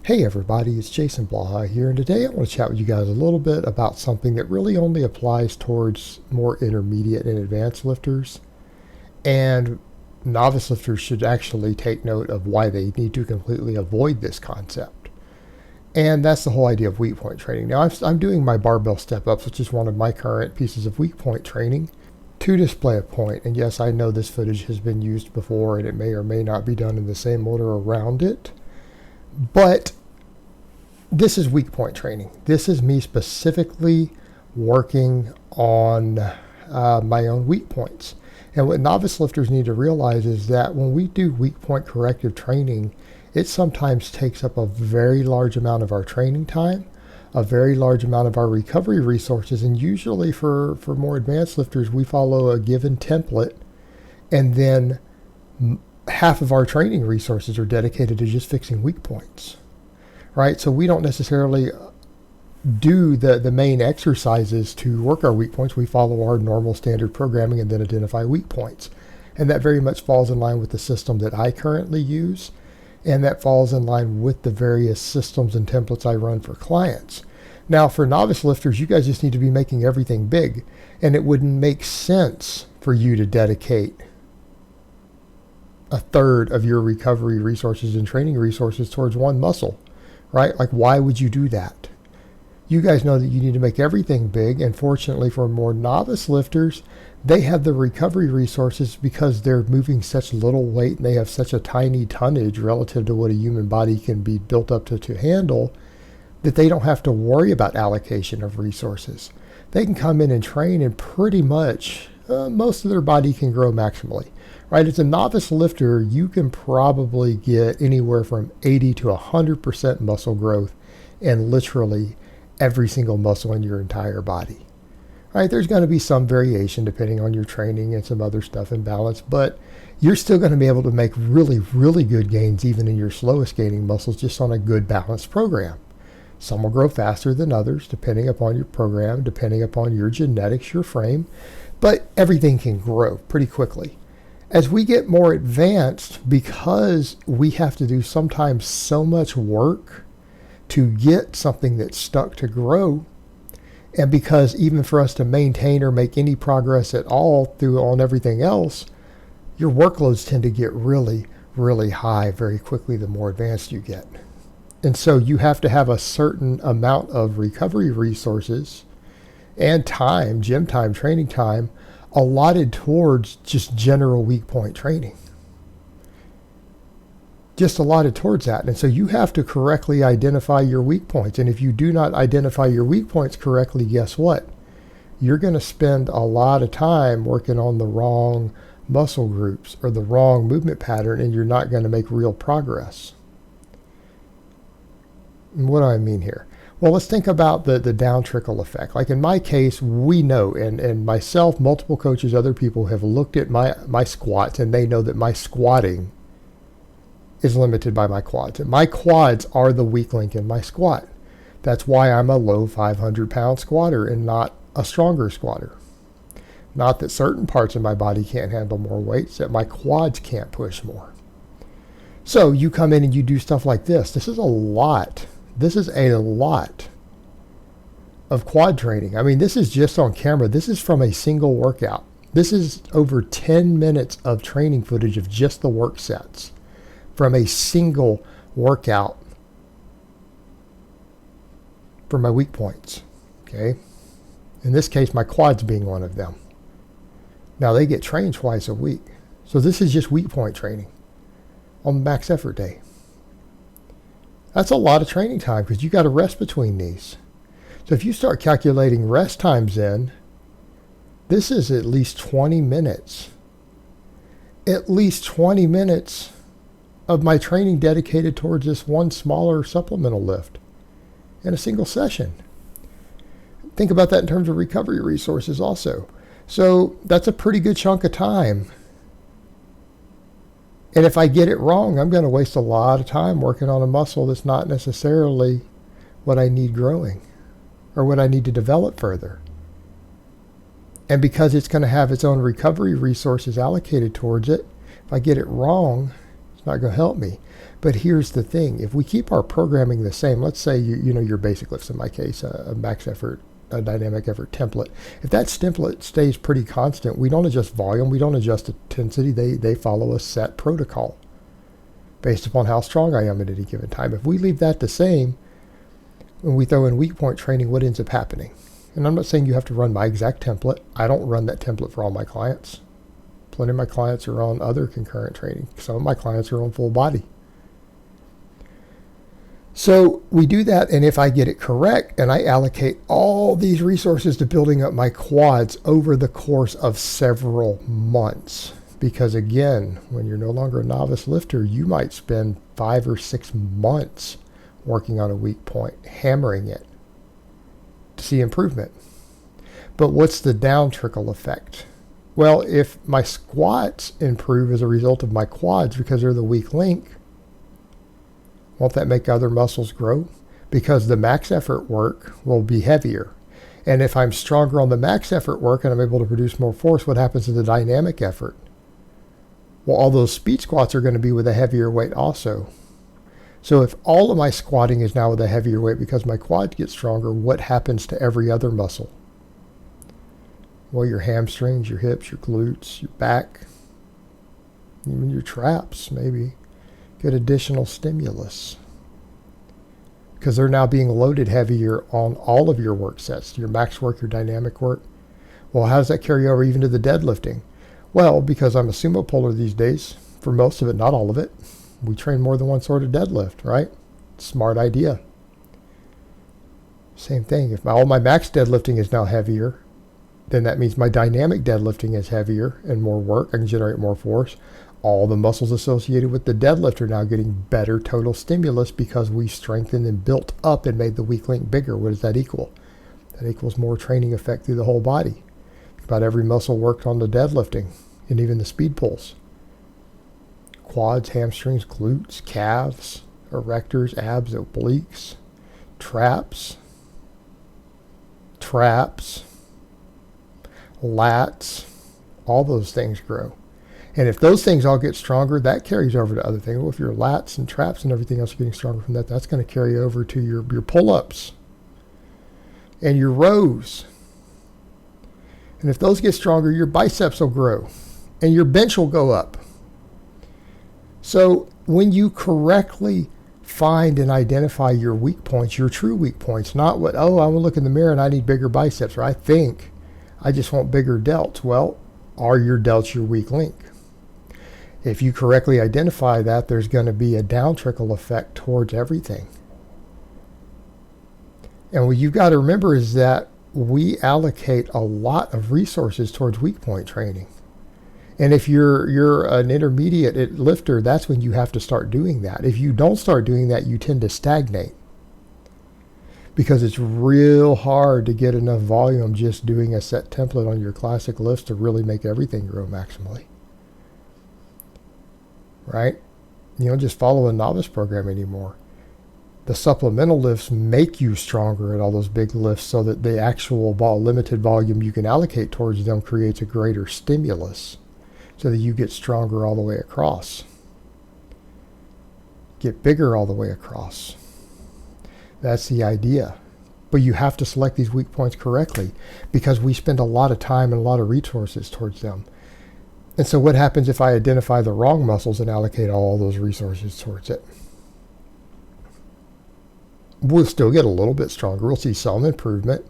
Hey everybody, it's Jason Blaha here, and today I want to chat with you guys a little bit about something that really only applies towards more intermediate and advanced lifters, and novice lifters should actually take note of why they need to completely avoid this concept. And that's the whole idea of weak point training. Now, I'm doing my barbell step-ups, which is one of my current pieces of weak point training, to display a point. And yes, I know this footage has been used before, and it may or may not be done in the same order around it. But this is weak point training. This is me specifically working on my own weak points. And what novice lifters need to realize is that when we do weak point corrective training, it sometimes takes up a very large amount of our training time, a very large amount of our recovery resources, and usually for more advanced lifters, we follow a given template, and then half of our training resources are dedicated to just fixing weak points, right? So we don't necessarily do the main exercises to work our weak points. We follow our normal standard programming and then identify weak points. And that very much falls in line with the system that I currently use. And that falls in line with the various systems and templates I run for clients. Now, for novice lifters, you guys just need to be making everything big. And it wouldn't make sense for you to dedicate a third of your recovery resources and training resources towards one muscle, right? Like, why would you do that? You guys know that you need to make everything big, and fortunately for more novice lifters, they have the recovery resources because they're moving such little weight and they have such a tiny tonnage relative to what a human body can be built up to handle, that they don't have to worry about allocation of resources. They can come in and train, and pretty much most of their body can grow maximally. Right, as a novice lifter, you can probably get anywhere from 80 to 100% muscle growth in literally every single muscle in your entire body. Right, there's going to be some variation depending on your training and some other stuff in balance, but you're still going to be able to make really, really good gains even in your slowest gaining muscles just on a good balanced program. Some will grow faster than others depending upon your program, depending upon your genetics, your frame, but everything can grow pretty quickly. As we get more advanced, because we have to do sometimes so much work to get something that's stuck to grow, and because even for us to maintain or make any progress at all through on everything else, your workloads tend to get really, really high very quickly the more advanced you get. And so you have to have a certain amount of recovery resources and time, gym time, training time, allotted towards just general weak point training. Just allotted towards that. And so you have to correctly identify your weak points. And if you do not identify your weak points correctly, guess what? You're going to spend a lot of time working on the wrong muscle groups or the wrong movement pattern, and you're not going to make real progress. And what do I mean here? Well, let's think about the down trickle effect. Like in my case, we know, and myself, multiple coaches, other people have looked at my squats, and they know that my squatting is limited by my quads. And my quads are the weak link in my squat. That's why I'm a low 500-pound squatter and not a stronger squatter. Not that certain parts of my body can't handle more weight, it's that my quads can't push more. So you come in and you do stuff like this. This is a lot. This is a lot of quad training. I mean, this is just on camera. This is from a single workout. This is over 10 minutes of training footage of just the work sets from a single workout for my weak points. Okay. In this case, my quads being one of them. Now they get trained twice a week. So this is just weak point training on the max effort day. That's a lot of training time because you got to rest between these. So if you start calculating rest times in, this is at least 20 minutes. At least 20 minutes of my training dedicated towards this one smaller supplemental lift in a single session. Think about that in terms of recovery resources also. So that's a pretty good chunk of time. And if I get it wrong, I'm going to waste a lot of time working on a muscle that's not necessarily what I need growing or what I need to develop further. And because it's going to have its own recovery resources allocated towards it, if I get it wrong, it's not going to help me. But here's the thing. If we keep our programming the same, let's say you know your basic lifts, in my case, a max effort, a dynamic effort template. If that template stays pretty constant, we don't adjust volume, we don't adjust intensity. They follow a set protocol based upon how strong I am at any given time. If we leave that the same, when we throw in weak point training, what ends up happening? And I'm not saying you have to run my exact template. I don't run that template for all my clients. Plenty of my clients are on other concurrent training. Some of my clients are on full body. So we do that, and if I get it correct and I allocate all these resources to building up my quads over the course of several months, because again, when you're no longer a novice lifter, you might spend 5 or 6 months working on a weak point, hammering it to see improvement. But what's the down trickle effect? Well, if my squats improve as a result of my quads because they're the weak link, won't that make other muscles grow? Because the max effort work will be heavier. And if I'm stronger on the max effort work and I'm able to produce more force, what happens to the dynamic effort? Well, all those speed squats are going to be with a heavier weight also. So if all of my squatting is now with a heavier weight because my quads get stronger, what happens to every other muscle? Well, your hamstrings, your hips, your glutes, your back, even your traps maybe get additional stimulus because they're now being loaded heavier on all of your work sets, your max work, your dynamic work. Well, how does that carry over even to the deadlifting? Well, because I'm a sumo puller these days, for most of it, not all of it, we train more than one sort of deadlift, right? Smart idea. Same thing. If all my max deadlifting is now heavier, then that means my dynamic deadlifting is heavier and more work. I can generate more force. All the muscles associated with the deadlift are now getting better total stimulus because we strengthened and built up and made the weak link bigger. What does that equal? That equals more training effect through the whole body. About every muscle worked on the deadlifting and even the speed pulls. Quads, hamstrings, glutes, calves, erectors, abs, obliques, traps, lats, all those things grow. And if those things all get stronger, that carries over to other things. Well, if your lats and traps and everything else are getting stronger from that, that's going to carry over to your pull-ups and your rows. And if those get stronger, your biceps will grow and your bench will go up. So when you correctly find and identify your weak points, your true weak points, not what, oh, I want to look in the mirror and I need bigger biceps, or I think I just want bigger delts. Well, are your delts your weak link? If you correctly identify that, there's going to be a down trickle effect towards everything. And what you've got to remember is that we allocate a lot of resources towards weak point training. And if you're an intermediate lifter, that's when you have to start doing that. If you don't start doing that, you tend to stagnate. Because it's real hard to get enough volume just doing a set template on your classic lifts to really make everything grow maximally. Right? You don't just follow a novice program anymore. The supplemental lifts make you stronger at all those big lifts so that the actual limited volume you can allocate towards them creates a greater stimulus so that you get stronger all the way across. Get bigger all the way across. That's the idea. But you have to select these weak points correctly because we spend a lot of time and a lot of resources towards them. And so what happens if I identify the wrong muscles and allocate all those resources towards it? We'll still get a little bit stronger. We'll see some improvement,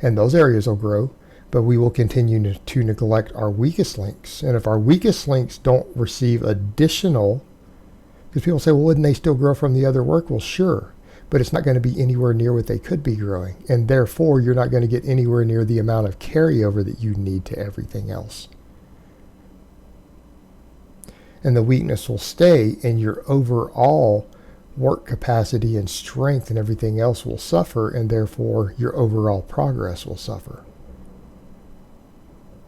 and those areas will grow, but we will continue to neglect our weakest links. And if our weakest links don't receive additional, because people say, well, wouldn't they still grow from the other work? Well, sure, but it's not going to be anywhere near what they could be growing. And therefore, you're not going to get anywhere near the amount of carryover that you need to everything else. And the weakness will stay, and your overall work capacity and strength and everything else will suffer, and therefore your overall progress will suffer.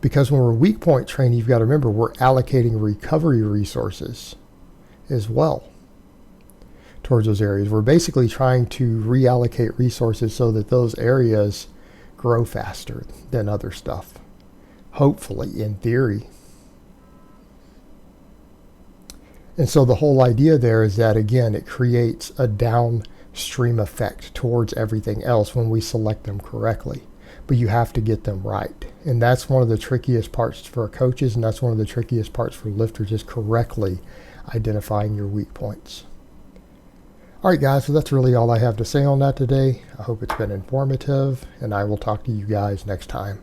Because when we're weak point training, you've got to remember we're allocating recovery resources as well towards those areas. We're basically trying to reallocate resources so that those areas grow faster than other stuff. Hopefully, in theory. And so the whole idea there is that, again, it creates a downstream effect towards everything else when we select them correctly. But you have to get them right. And that's one of the trickiest parts for coaches, and that's one of the trickiest parts for lifters, is correctly identifying your weak points. All right, guys, so that's really all I have to say on that today. I hope it's been informative, and I will talk to you guys next time.